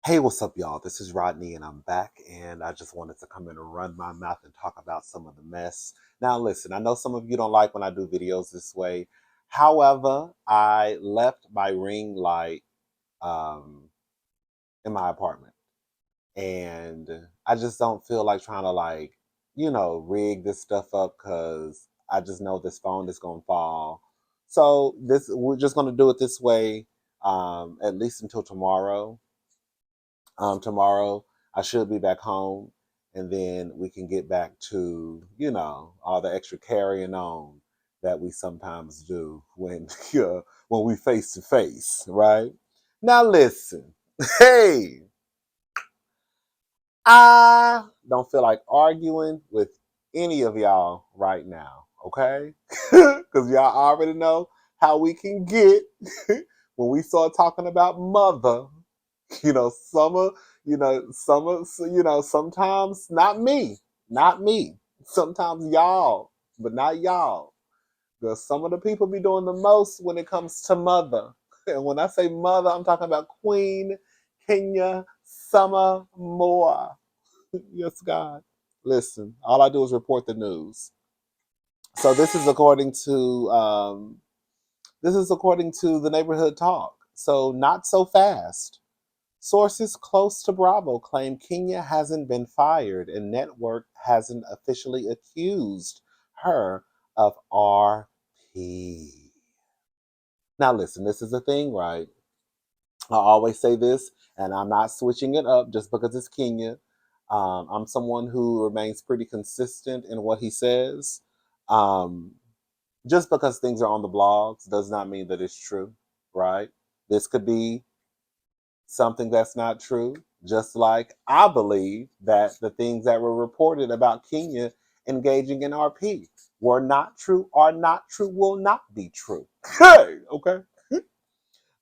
Hey, what's up, y'all? This is Rodney, and I'm back. And I just wanted to come in and run my mouth and talk about some of the mess. Now, listen, I know some of you don't like when I do videos this way. However, I left my ring light um, in my apartment, and I just don't feel like trying to rig this stuff up because I just know this phone is gonna fall. So we're just gonna do it this way, at least until tomorrow. Tomorrow I should be back home, and then we can get back to all the extra carrying on that we sometimes do when when we face to face, right? Now listen, hey, I don't feel like arguing with any of y'all right now, okay? Because y'all already know how we can get when we start talking about mother. Some of, sometimes not me. Sometimes y'all, but not y'all. Because some of the people be doing the most when it comes to mother. And when I say mother, I'm talking about Queen Kenya Summer Moore. Yes, God. Listen, all I do is report the news. So this is according to the neighborhood talk. So not so fast. Sources close to Bravo claim Kenya hasn't been fired and network hasn't officially accused her of RP. Now, listen, this is a thing, right? I always say this, and I'm not switching it up just because it's Kenya. I'm someone who remains pretty consistent in what he says. Um, just because things are on the blogs does not mean that it's true, right? This could be something that's not true, just like I believe that the things that were reported about Kenya engaging in RP were not true, are not true, will not be true. Hey, okay.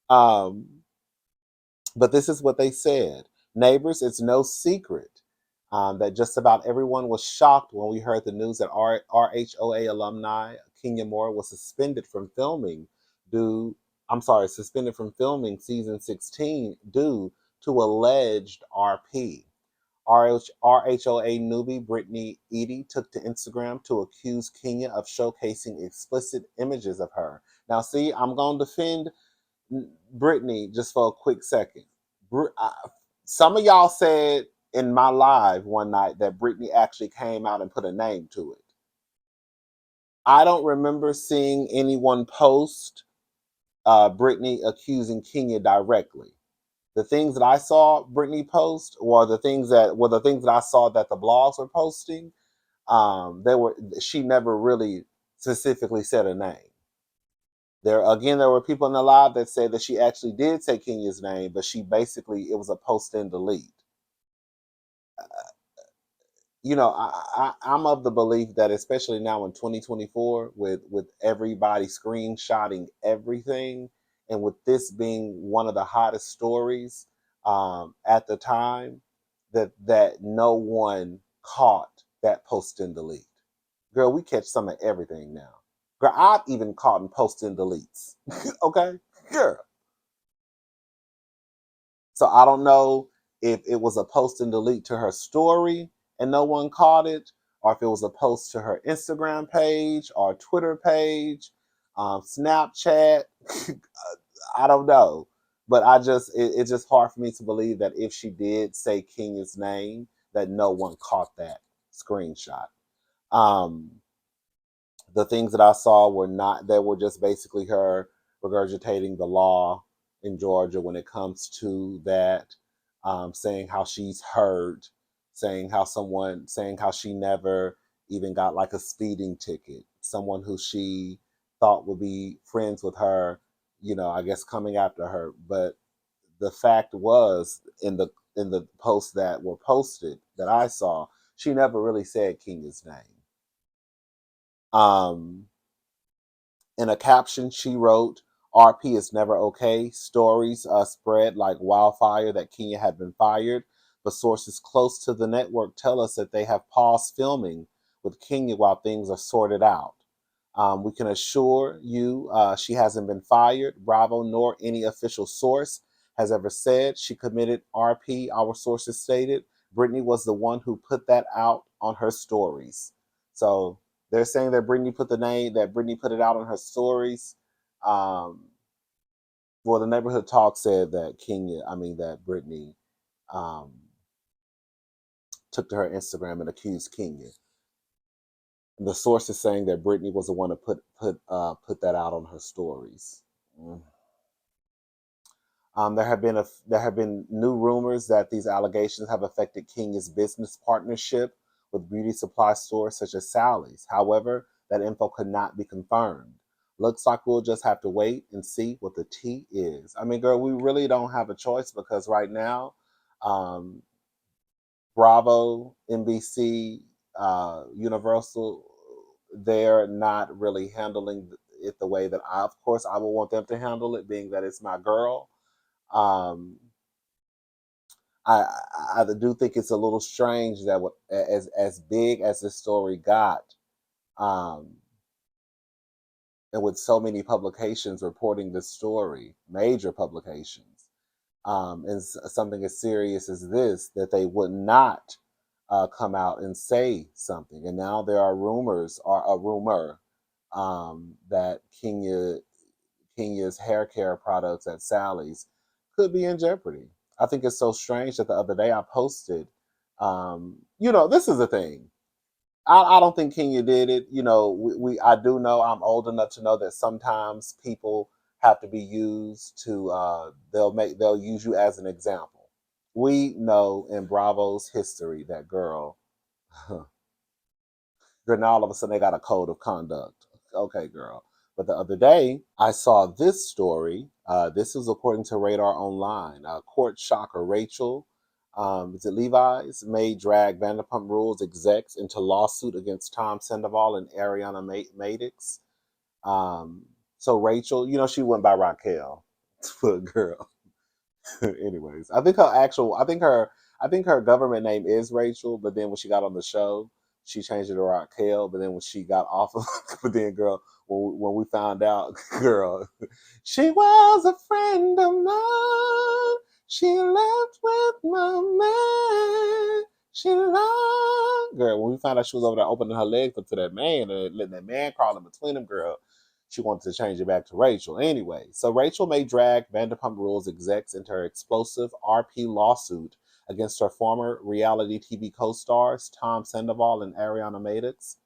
Um, but this is what they said. Neighbors, it's no secret that just about everyone was shocked when we heard the news that RHOA alumni Kenya Moore was suspended from filming due, suspended from filming season 16 due to alleged RP. RHOA newbie Brittany Edie took to Instagram to accuse Kenya of showcasing explicit images of her. Now, see, I'm going to defend Brittany just for a quick second. Some of y'all said in my live one night that Brittany actually came out and put a name to it. I don't remember seeing anyone post Brittany accusing Kenya directly. The things that I saw Brittany post were the things that I saw that the blogs were posting. She never really specifically said a name. There were people in the live that said that she actually did say Kenya's name, but it was a post and delete. I'm of the belief that especially now in 2024, with everybody screenshotting everything, and with this being one of the hottest stories at the time, that no one caught that post and delete. Girl, we catch some of everything now. Girl, I've even caught in post and deletes. Okay, girl. So I don't know if it was a post and delete to her story and no one caught it, or if it was a post to her Instagram page or Twitter page, Snapchat. I don't know. But it's just hard for me to believe that if she did say Kenya's name, that no one caught that screenshot. Um, the things that I saw were just basically her regurgitating the law in Georgia when it comes to that, saying how she's hurt, saying how she never even got like a speeding ticket. Someone who she thought would be friends with her, I guess coming after her. But the fact was in the posts that were posted that I saw, she never really said Kenya's name. Um, In a caption, she wrote, RP is never okay. Stories spread like wildfire that Kenya had been fired, but sources close to the network tell us that they have paused filming with Kenya while things are sorted out. We can assure you she hasn't been fired. Bravo nor any official source has ever said she committed RP. Our sources stated Britney was the one who put that out on her stories. So they're saying that Britney put it out on her stories. Um, well, the neighborhood talk said that that Britney um, took to her Instagram and accused Kenya. The source is saying that Britney was the one to put that out on her stories. Mm. There have been new rumors that these allegations have affected Kenya's business partnership with beauty supply stores such as Sally's. However, that info could not be confirmed. Looks like we'll just have to wait and see what the tea is. I mean, girl, we really don't have a choice because right now, um, Bravo, NBC, Universal, they're not really handling it the way that of course, I would want them to handle it, being that it's my girl. Um, I do think it's a little strange that as big as this story got, um, and with so many publications reporting this story, major publications, and something as serious as this, that they would not come out and say something. And now there are rumors, or a rumor, that Kenya's hair care products at Sally's could be in jeopardy. I think it's so strange that the other day I posted, this is the thing. I don't think Kenya did it. I do know, I'm old enough to know that sometimes people have to be used to they'll use you as an example. We know in Bravo's history that girl, then all of a sudden they got a code of conduct. Okay, girl. But the other day, I saw this story. This is according to Radar Online. Court shocker Rachel, is it Levi's, may drag Vanderpump Rules execs into lawsuit against Tom Sandoval and Ariana Madix. Um, so Rachel, she went by Raquel. Good girl. Anyways, I think her government name is Rachel, but then when she got on the show, she changed it to Raquel. But then when she got off of, but then girl, when we found out, girl, she was a friend of mine. She left with my man. She lied. Girl, when we found out she was over there opening her legs up to that man and letting that man crawl in between them, girl, she wanted to change it back to Rachel. Anyway, so Rachel may drag Vanderpump Rules execs into her explosive RP lawsuit against her former reality TV co-stars Tom Sandoval and Ariana Madix.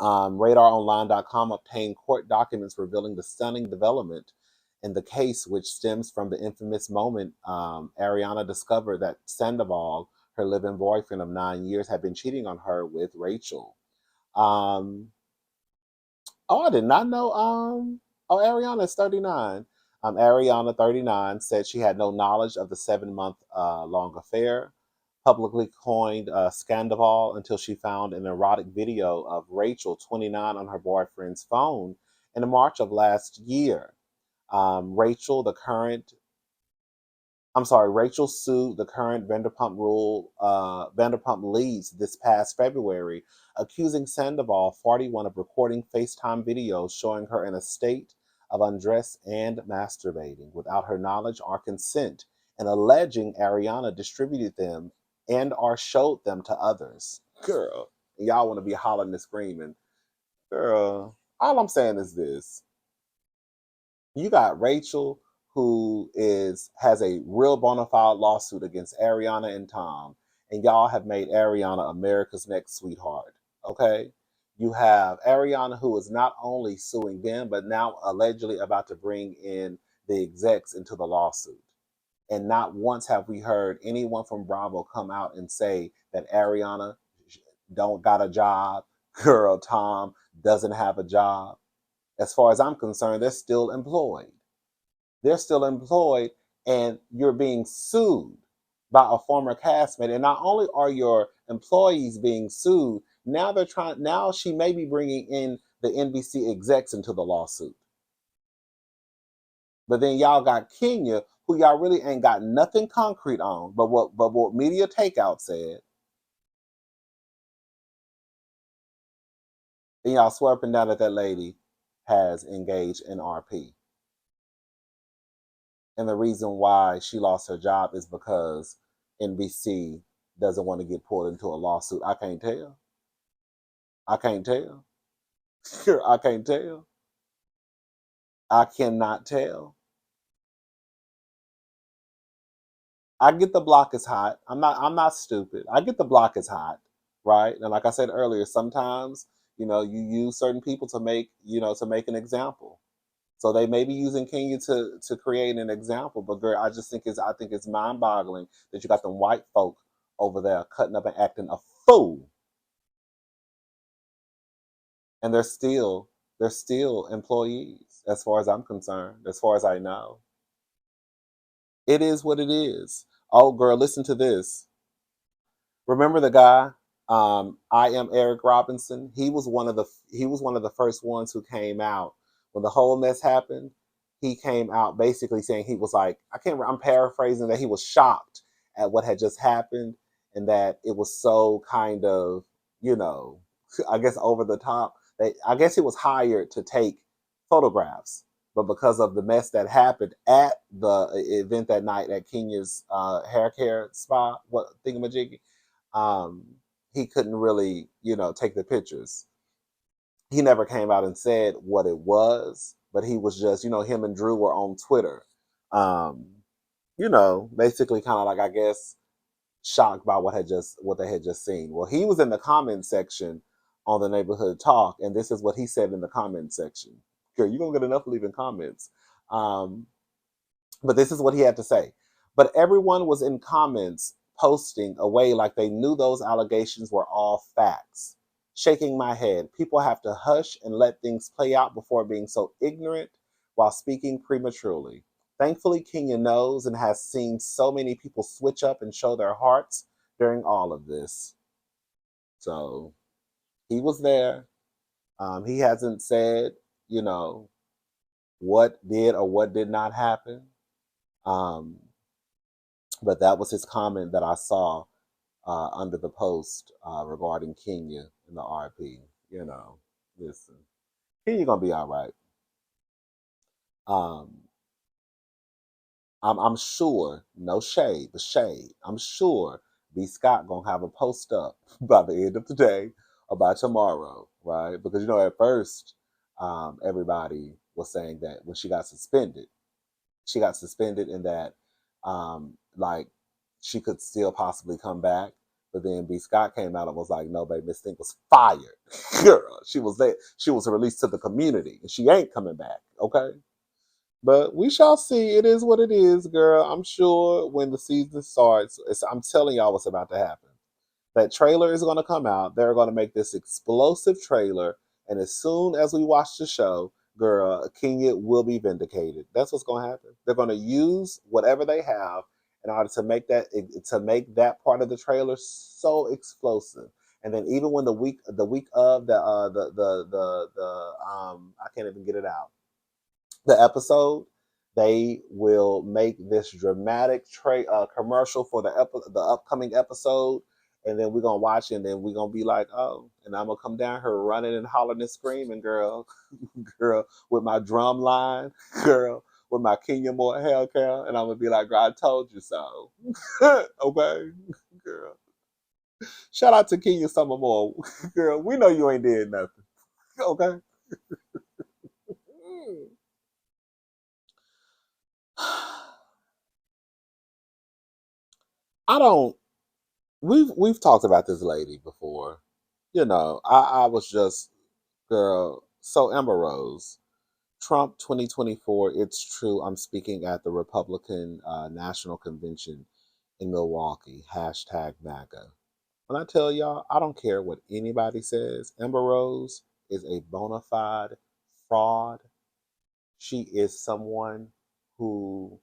RadarOnline.com obtained court documents revealing the stunning development in the case, which stems from the infamous moment Ariana discovered that Sandoval, her live-in boyfriend of 9 years, had been cheating on her with Rachel. Um, Oh, I did not know. Ariana is 39. Ariana, 39, said she had no knowledge of the 7 month long affair, publicly coined Scandival, until she found an erotic video of Rachel, 29, on her boyfriend's phone in March of last year. Rachel, the current Rachel sued the current Vanderpump leads this past February, accusing Sandoval, 41, of recording FaceTime videos showing her in a state of undress and masturbating without her knowledge or consent, and alleging Ariana distributed them and or showed them to others. Girl, y'all want to be hollering and screaming. Girl, all I'm saying is this: you got Rachel, who is has a real bona fide lawsuit against Ariana and Tom, and y'all have made Ariana America's next sweetheart. Okay, you have Ariana, who is not only suing them but now allegedly about to bring in the execs into the lawsuit. And not once have we heard anyone from Bravo come out and say that Ariana don't got a job, girl Tom doesn't have a job. As far as I'm concerned, they're still employed. They're still employed, and you're being sued by a former castmate. And not only are your employees being sued, now she may be bringing in the NBC execs into the lawsuit. But then y'all got Kenya, who y'all really ain't got nothing concrete on, but what Media Takeout said, and y'all swear up and down that lady has engaged in RP. And the reason why she lost her job is because NBC doesn't want to get pulled into a lawsuit. I can't tell. I can't tell. I can't tell. I cannot tell. I get the block is hot. I'm not stupid. I get the block is hot, right? And like I said earlier, sometimes, you use certain people to make an example. So they may be using Kenya to create an example, but girl, I think it's mind boggling that you got them white folk over there cutting up and acting a fool, and they're still employees as far as I'm concerned, as far as I know. It is what it is. Oh, girl, listen to this. Remember the guy? I am Eric Robinson. He was one of the first ones who came out when the whole mess happened. He came out basically saying he was like, I can't. I'm paraphrasing that he was shocked at what had just happened and that it was so kind of, you know, I guess over the top. I guess he was hired to take photographs, but because of the mess that happened at the event that night at Kenya's hair care spa, what thingamajiggy, um, he couldn't really, take the pictures. He never came out and said what it was, but he was just, him and Drew were on Twitter, um, basically kind of like, I guess, shocked by what they had just seen. Well, he was in the comment section on the neighborhood talk, and this is what he said in the comment section. Girl, you're gonna get enough leaving comments. Um, but this is what he had to say. But everyone was in comments posting away like they knew those allegations were all facts. Shaking my head. People have to hush and let things play out before being so ignorant while speaking prematurely. Thankfully, Kenya knows and has seen so many people switch up and show their hearts during all of this. So he was there. He hasn't said, you know, what did or what did not happen. Um, But that was his comment that I saw under the post regarding Kenya and the RP. Listen, Kenya gonna be all right. Um, I'm sure, no shade, but shade. I'm sure B. Scott gonna have a post up by the end of the day or by tomorrow, right? Because at first, everybody was saying that when she got suspended in that like she could still possibly come back. But then B. Scott came out and was like, no, baby, Miss Thing was fired. Girl, she was there. She was released to the community and she ain't coming back. Okay. But we shall see. It is what it is, girl. I'm sure when the season starts, I'm telling y'all what's about to happen. That trailer is going to come out. They're going to make this explosive trailer. And as soon as we watch the show, girl, Kenya will be vindicated. That's what's going to happen. They're going to use whatever they have in order to make that part of the trailer so explosive. And then even when the week of the I can't even get it out, the episode, they will make this dramatic commercial for the upcoming episode, and then we're gonna watch it, and then we're gonna be like, oh, and I'm gonna come down here running and hollering and screaming, girl, girl, with my drum line, girl, with my Kenya Moore Hellcat, and I'm gonna be like, girl, I told you so. Okay, girl. Shout out to Kenya Summer Moore, girl. We know you ain't did nothing. Okay. I don't. We've talked about this lady before. I was just, girl. So Amber Rose, Trump 2024. It's true. I'm speaking at the Republican National Convention in Milwaukee. Hashtag MAGA. When I tell y'all, I don't care what anybody says. Amber Rose is a bona fide fraud. She is someone who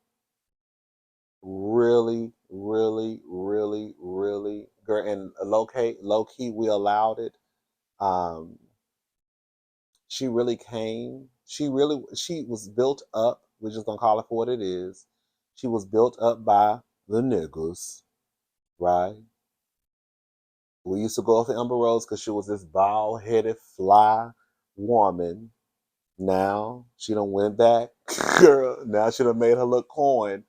really, really, really, really, girl, and low key, we allowed it. Um, she really came. She was built up. We're just gonna call it for what it is. She was built up by the niggas, right? We used to go for Amber Rose because she was this bald headed, fly woman. Now she done went back. Girl, now she done made her look coin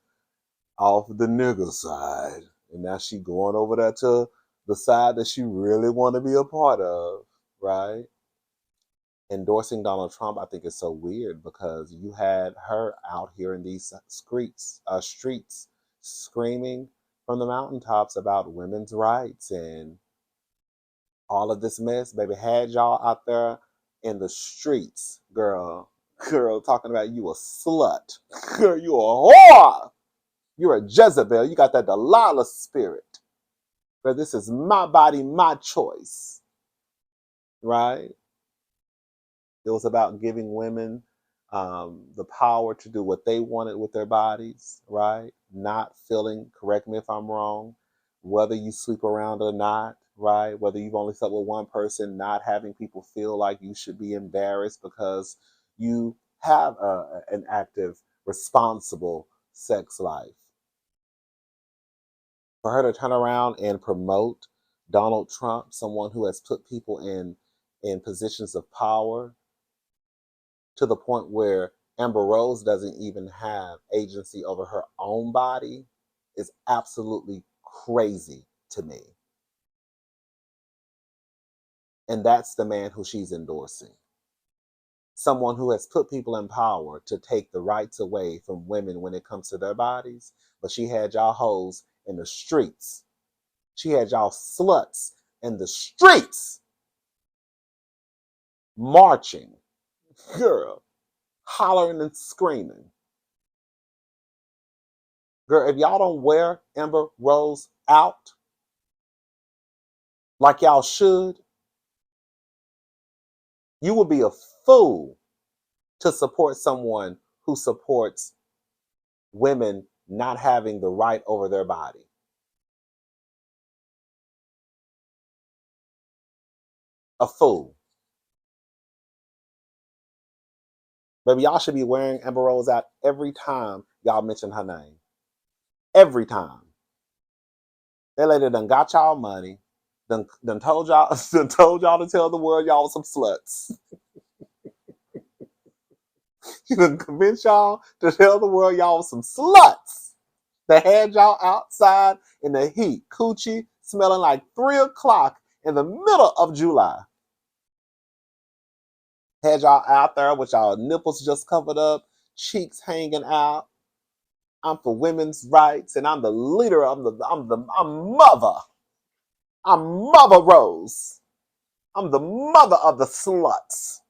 off the nigga side. And now she going over there to the side that she really want to be a part of, right? Endorsing Donald Trump, I think is so weird because you had her out here in these streets screaming from the mountaintops about women's rights and all of this mess. Baby, had y'all out there in the streets, girl, talking about you a slut. Girl, you a whore. You're a Jezebel. You got that Delilah spirit. But this is my body, my choice, right? It was about giving women the power to do what they wanted with their bodies, right? Not feeling, correct me if I'm wrong, whether you sleep around or not, right? Whether you've only slept with one person, not having people feel like you should be embarrassed because you have an active, responsible sex life. For her to turn around and promote Donald Trump, someone who has put people in positions of power, to the point where Amber Rose doesn't even have agency over her own body, is absolutely crazy to me. And that's the man who she's endorsing. Someone who has put people in power to take the rights away from women when it comes to their bodies. But she had y'all hoes in the streets. She had y'all sluts in the streets marching, girl, hollering and screaming. Girl, if y'all don't wear Amber Rose out like y'all should, you would be a fool to support someone who supports women not having the right over their body. A fool. Baby, y'all should be wearing Amber Rose out every time y'all mention her name. Every time. That lady done got y'all money, done told y'all, done told y'all to tell the world y'all some sluts. She done convinced y'all to tell the world y'all some sluts. They had y'all outside in the heat, coochie smelling like 3 o'clock in the middle of July. Had y'all out there with y'all nipples just covered up, cheeks hanging out. I'm for women's rights, and I'm the leader. I'm mother. I'm Mother Rose. I'm the mother of the sluts.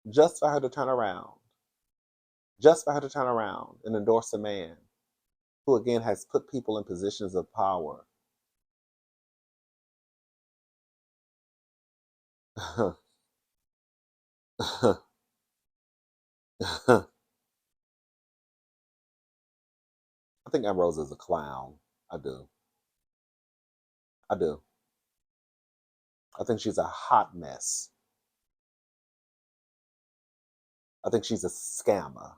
Just for her to turn around. Just for her to turn around and endorse a man who again has put people in positions of power. I think Ambrose is a clown. I do. I do. I think she's a hot mess. I think she's a scammer.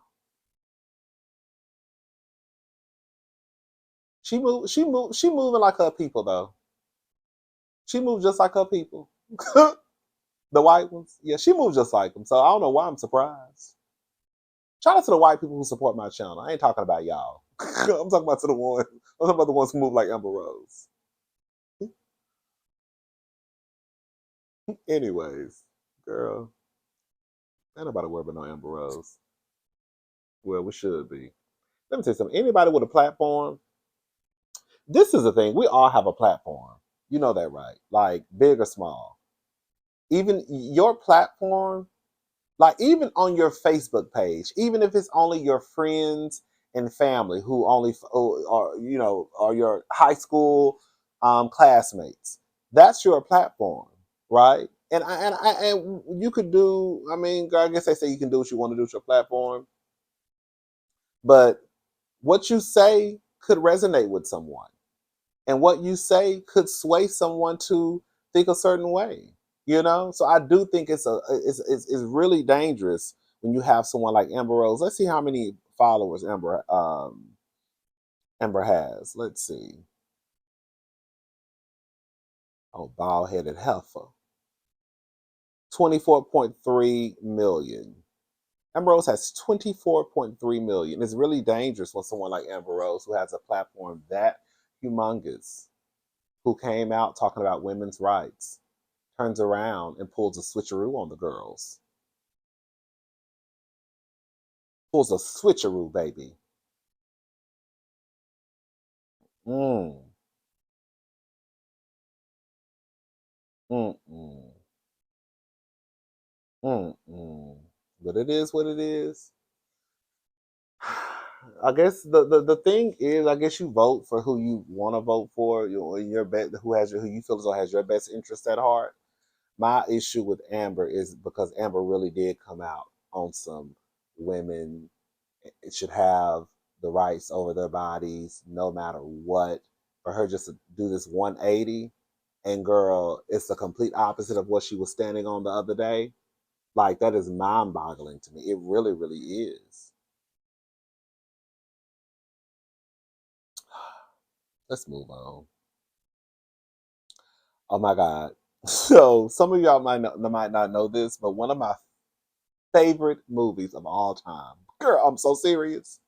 She moving like her people though. She moves just like her people. The white ones. Yeah, she moves just like them. So I don't know why I'm surprised. Shout out to the white people who support my channel. I ain't talking about y'all. I'm talking about the ones who move like Amber Rose. Anyways, girl, ain't nobody worried about no Amber Rose. Well, we should be. Let me tell you something. Anybody with a platform, this is the thing. We all have a platform. You know that, right? Like big or small. Even your platform, like even on your Facebook page, even if it's only your friends and family who only are your high school classmates, that's your platform, right? And you could do. I mean, I guess they say you can do what you want to do with your platform, but what you say could resonate with someone, and what you say could sway someone to think a certain way. So I do think it's really dangerous when you have someone like Amber Rose. Let's see how many followers Amber has. Let's see. Oh, bald headed heifer. 24.3 million. Amber Rose has 24.3 million. It's really dangerous when someone like Amber Rose, who has a platform that humongous, who came out talking about women's rights, turns around and pulls a switcheroo on the girls. Pulls a switcheroo, baby. Mm. Mm-mm. Mm-mm. But it is what it is. I guess the thing is, I guess you vote for who you want to vote for. Your bet, who you feel as though has your best interest at heart. My issue with Amber is because Amber really did come out on some women. It should have the rights over their bodies no matter what. For her just to do this 180, and girl, it's the complete opposite of what she was standing on the other day. Like, that is mind boggling to me. It really, really is. Let's move on. Oh my God. So some of y'all might not know this, but one of my favorite movies of all time. Girl, I'm so serious.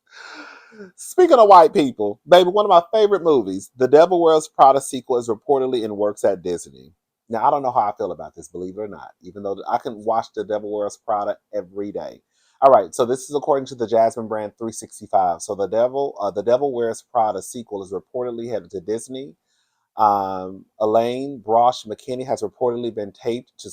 Speaking of white people, baby, one of my favorite movies, The Devil Wears Prada sequel, is reportedly in works at Disney. Now, I don't know how I feel about this, believe it or not, even though I can watch The Devil Wears Prada every day. All right, so this is according to the Jasmine Brand 365. So The Devil Wears Prada sequel is reportedly headed to Disney. Elaine Brosh McKinney has reportedly been taped to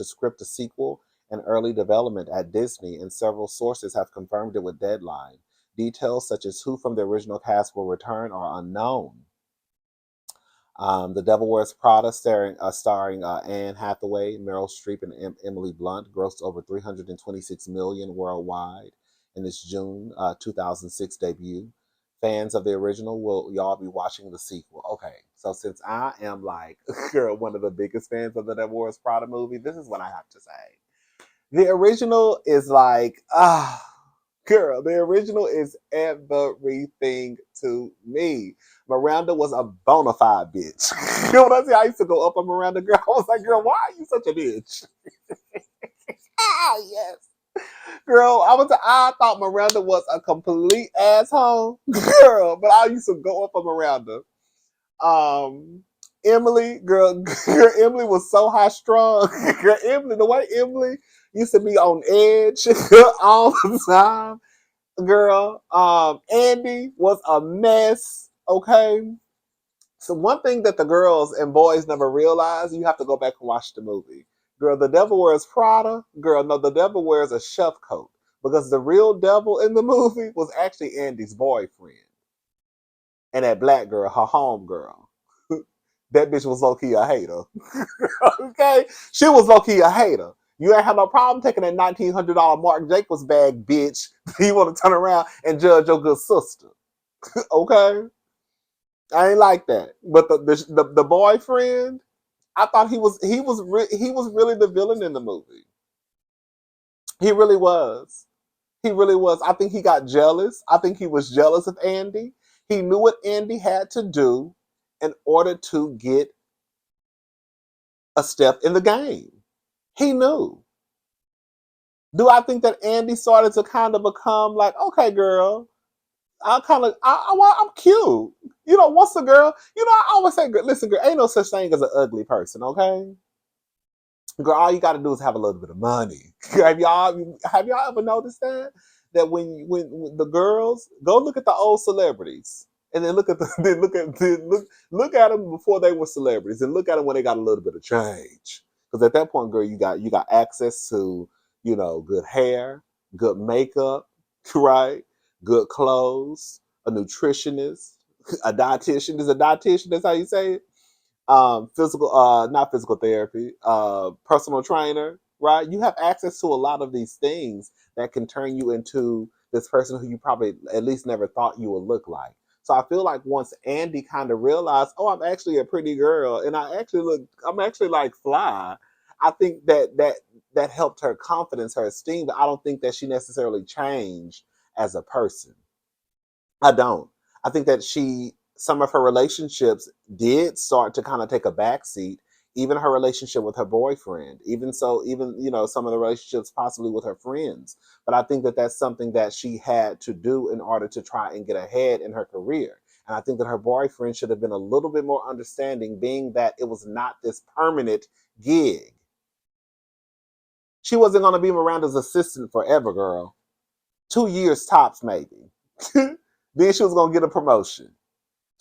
script a sequel in early development at Disney, and several sources have confirmed it with Deadline. Details such as who from the original cast will return are unknown. The Devil Wears Prada, starring Anne Hathaway, Meryl Streep, and Emily Blunt, grossed over 326 million worldwide in its June 2006 debut. Fans of the original, will y'all be watching the sequel? Okay, so since I am like, girl, one of the biggest fans of the Devil Wears Prada movie, this is what I have to say. The original is like, girl, the original is everything to me. Miranda was a bona fide bitch. You know what I say? I used to go up on Miranda, girl. I was like, girl, why are you such a bitch? Yes. Girl, I thought Miranda was a complete asshole. Girl, but I used to go up on Miranda. Um Emily, girl, Emily was so high strung. Girl, Emily, the way Emily used to be on edge all the time. Girl, Andy was a mess. Okay. So one thing that the girls and boys never realize, you have to go back and watch the movie. Girl, the devil wears Prada. Girl, no, the devil wears a chef coat. Because the real devil in the movie was actually Andy's boyfriend. And that black girl, her home girl. That bitch was low-key a hater. Okay? She was low-key a hater. You ain't have no problem taking that $1,900 Marc Jacobs bag, bitch. You want to turn around and judge your good sister. Okay? I ain't like that. But the boyfriend, I thought he was really the villain in the movie. He really was. He really was. I think he got jealous. I think he was jealous of Andy. He knew what Andy had to do in order to get a step in the game. He knew. Do I think that Andy started to kind of become like, okay, girl, I'm cute. You know, what's a girl? You know, I always say, listen, girl, ain't no such thing as an ugly person, okay? Girl, all you got to do is have a little bit of money. Have y'all ever noticed that? That when the girls go look at the old celebrities and then look at the then look at them before they were celebrities and look at them when they got a little bit of change. Because at that point, girl, you got access to good hair, good makeup, right? Good clothes, a nutritionist, a dietitian. Is a dietitian? That's how you say it. Physical, not physical therapy, personal trainer, right? You have access to a lot of these things that can turn you into this person who you probably at least never thought you would look like. So I feel like once Andy kind of realized, oh, I'm actually a pretty girl, and I'm actually like fly. I think that helped her confidence, her esteem, but I don't think that she necessarily changed as a person. I don't. I think that some of her relationships did start to kind of take a backseat, even her relationship with her boyfriend, even so, even, some of the relationships possibly with her friends. But I think that that's something that she had to do in order to try and get ahead in her career. And I think that her boyfriend should have been a little bit more understanding, being that it was not this permanent gig. She wasn't going to be Miranda's assistant forever, girl. 2 years tops, maybe. Then she was going to get a promotion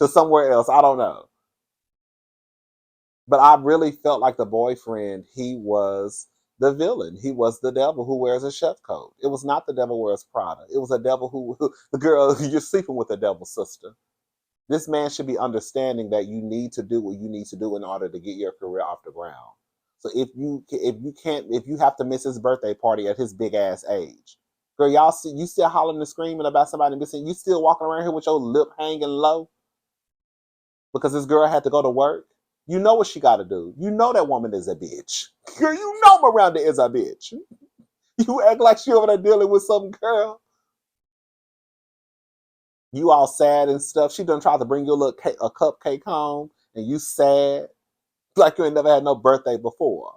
to somewhere else. I don't know. But I really felt like the boyfriend, he was the villain. He was the devil who wears a chef coat. It was not the devil wears Prada. It was a devil who the girl, you're sleeping with a devil, sister. This man should be understanding that you need to do what you need to do in order to get your career off the ground. So if you have to miss his birthday party at his big ass age, girl, y'all see you still hollering and screaming about somebody missing. You still walking around here with your lip hanging low because this girl had to go to work. You know what she got to do. You know that woman is a bitch. Girl, you know Miranda is a bitch. You act like she over there dealing with some girl. You all sad and stuff. She done tried to bring you a cupcake home, and you sad like you ain't never had no birthday before.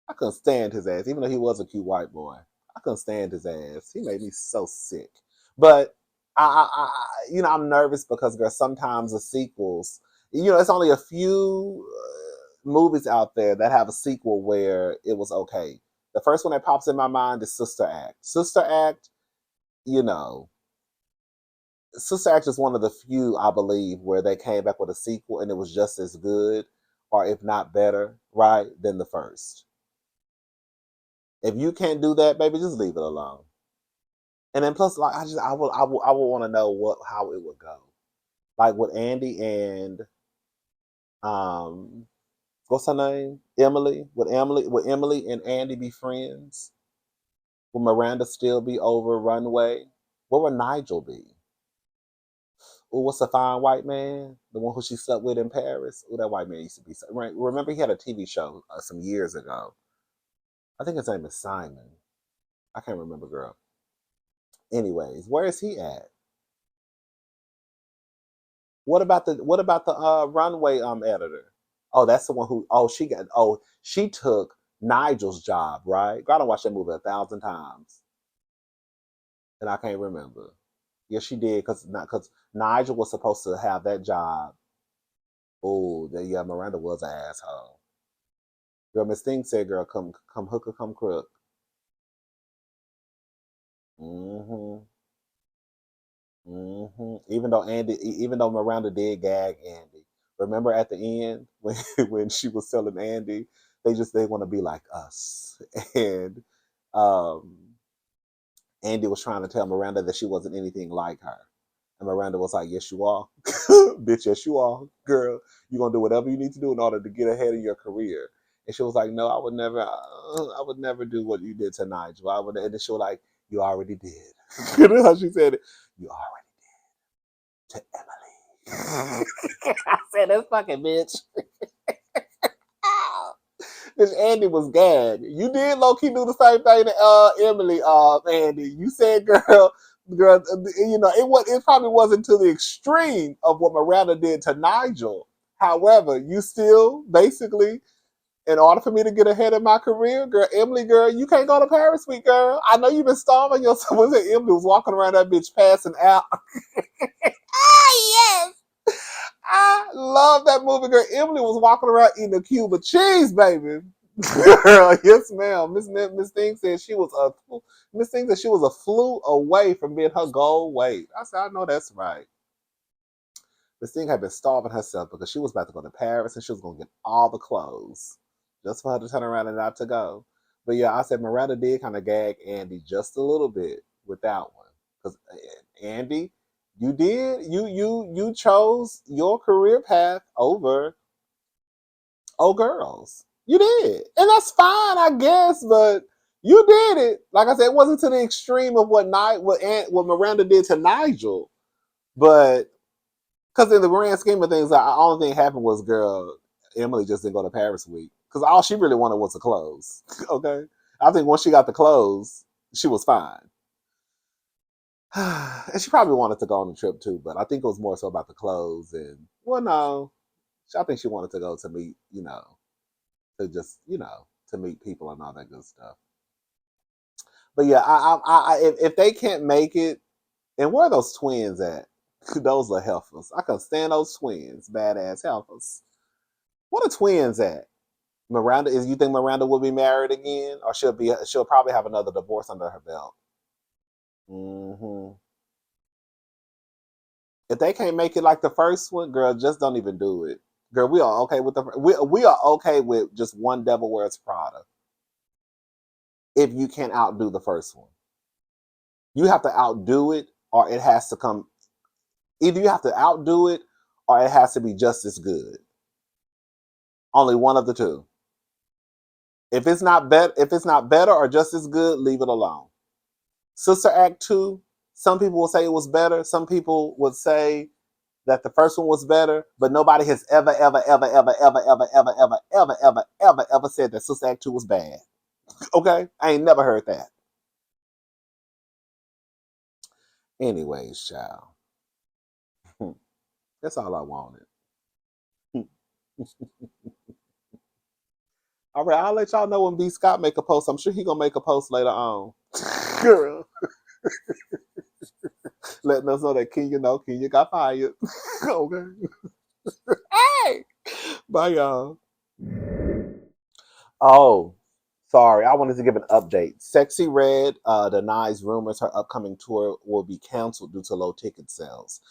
I couldn't stand his ass, even though he was a cute white boy. I couldn't stand his ass. He made me so sick. But I'm nervous because there's sometimes the sequels. It's only a few movies out there that have a sequel where it was okay. The first one that pops in my mind is Sister Act. Sister Act, you know, Sister Act is one of the few, I believe, where they came back with a sequel and it was just as good, or if not better, right, than the first. If you can't do that, baby, just leave it alone. And then plus, like, I would want to know how it would go, like with Andy and um, what's her name, Emily. Would Emily and Andy be friends? Would Miranda still be over Runway? What would Nigel be? Oh, what's the fine white man? The one who she slept with in Paris? Oh, that white man used to be. Right? Remember, he had a TV show some years ago. I think his name is Simon. I can't remember, girl. Anyways, where is he at? What about the runway editor? Oh, that's the one who. She took Nigel's job, right? God, I watched that movie 1,000 times, and I can't remember. Yes, she did, because Nigel was supposed to have that job. Oh, yeah, Miranda was an asshole. Girl, Miss Thing said, "Girl, come hook or come crook." Mm-hmm. Even though Miranda did gag Andy, remember at the end when when she was telling Andy, they want to be like us, and um, Andy was trying to tell Miranda that she wasn't anything like her, and Miranda was like, "Yes, you are, bitch. Yes, you are, girl. You're gonna do whatever you need to do in order to get ahead of your career." And she was like, "No, I would never do what you did to Nigel. I would." And then she was like, "You already did." You know how she said it? You already to Emily. I said, "This fucking bitch." This Andy was gagged. You did low key do the same thing to Emily, Andy. You said, girl, it probably wasn't to the extreme of what Miranda did to Nigel. However, you still basically, in order for me to get ahead of my career, girl, Emily, girl, you can't go to Paris week, girl. I know you've been starving yourself. Was it Emily was walking around that bitch passing out? Yes. I love that movie, girl. Emily was walking around eating a cube of cheese, baby. Girl, yes, ma'am. Miss Thing said she was a flu away from being her goal weight. I said, I know that's right. Miss Thing had been starving herself because she was about to go to Paris and she was gonna get all the clothes just for her to turn around and not to go. But yeah, I said Miranda did kind of gag Andy just a little bit with that one because Andy, you chose your career path over girls. You did, and that's fine, I guess. But you did it. Like I said, it wasn't to the extreme of what Miranda did to Nigel, but because in the grand scheme of things, the only thing happened was, girl, Emily just didn't go to Paris week because all she really wanted was the clothes. Okay, I think once she got the clothes, she was fine. And she probably wanted to go on the trip too, but I think it was more so about the clothes. And well, no, I think she wanted to go to meet, to just, to meet people and all that good stuff. But yeah, if they can't make it, and where are those twins at? Those are heifers. I can stand those twins, badass heifers. What are twins at? Miranda, you think Miranda will be married again, or she'll probably have another divorce under her belt? Hmm. If they can't make it like the first one, girl, just don't even do it. Girl, we are okay with we are okay with just one Devil Wears Prada. If you can't outdo the first one, you have to outdo it, or it has to come. Either you have to outdo it, or it has to be just as good. Only one of the two. If it's not better or just as good, leave it alone. Sister Act 2, some people will say it was better. Some people would say that the first one was better, but nobody has ever said that Sister Act 2 was bad. Okay? I ain't never heard that. Anyways, child. That's all I wanted. All right, I'll let y'all know when B. Scott make a post. I'm sure he gonna make a post later on. Girl. Letting us know that Kenya got fired. Okay. Hey! Bye, y'all. Oh, sorry. I wanted to give an update. Sexyy Red denies rumors her upcoming tour will be canceled due to low ticket sales.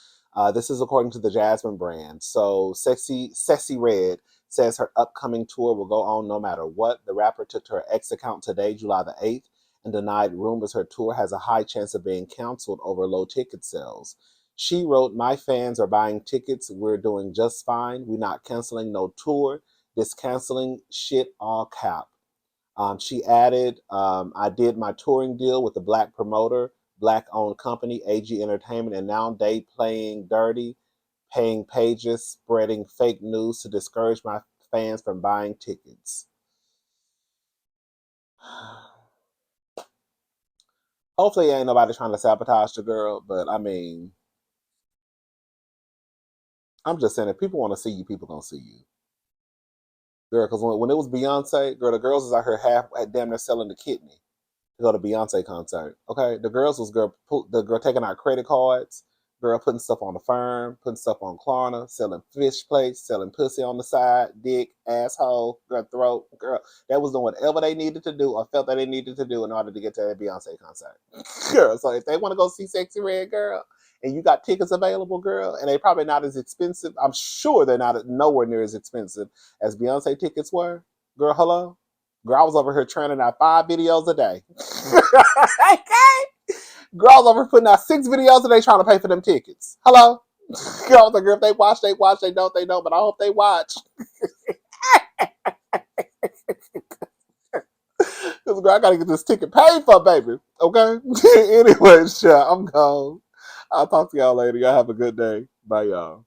This is according to the Jasmine brand. So Sexyy Red says her upcoming tour will go on no matter what. The rapper took to her X account today, July the 8th, and denied rumors her tour has a high chance of being canceled over low ticket sales. She wrote, "My fans are buying tickets. We're doing just fine. We're not canceling no tour. This canceling shit all cap." She added, "I did my touring deal with a black promoter, black owned company, AG Entertainment, and now they playing dirty, paying pages, spreading fake news to discourage my fans from buying tickets." Hopefully, ain't nobody trying to sabotage the girl, but I mean, I'm just saying, if people want to see you, people gonna see you. Girl, because when it was Beyonce, girl, the girls was out here damn near selling the kidney to go to Beyonce concert. Okay, the girls was the girl taking out credit cards, girl putting stuff on the firm, putting stuff on Klarna, selling fish plates, selling pussy on the side, dick, asshole, girl, throat, girl. That was doing whatever they needed to do or felt that they needed to do in order to get to that Beyonce concert. Girl, so if they want to go see Sexyy Red, girl, and you got tickets available, girl, and they probably not as expensive. I'm sure they're not nowhere near as expensive as Beyonce tickets were. Girl, hello? Girl, I was over here training out 5 videos a day. Okay? Girl, I was over here putting out 6 videos a day trying to pay for them tickets. Hello? Girl, I was like, girl, if they watch, they watch. They don't, but I hope they watch. Because, girl, I got to get this ticket paid for, baby. Okay? Anyway, I'm gone. I'll talk to y'all later. Y'all have a good day. Bye, y'all.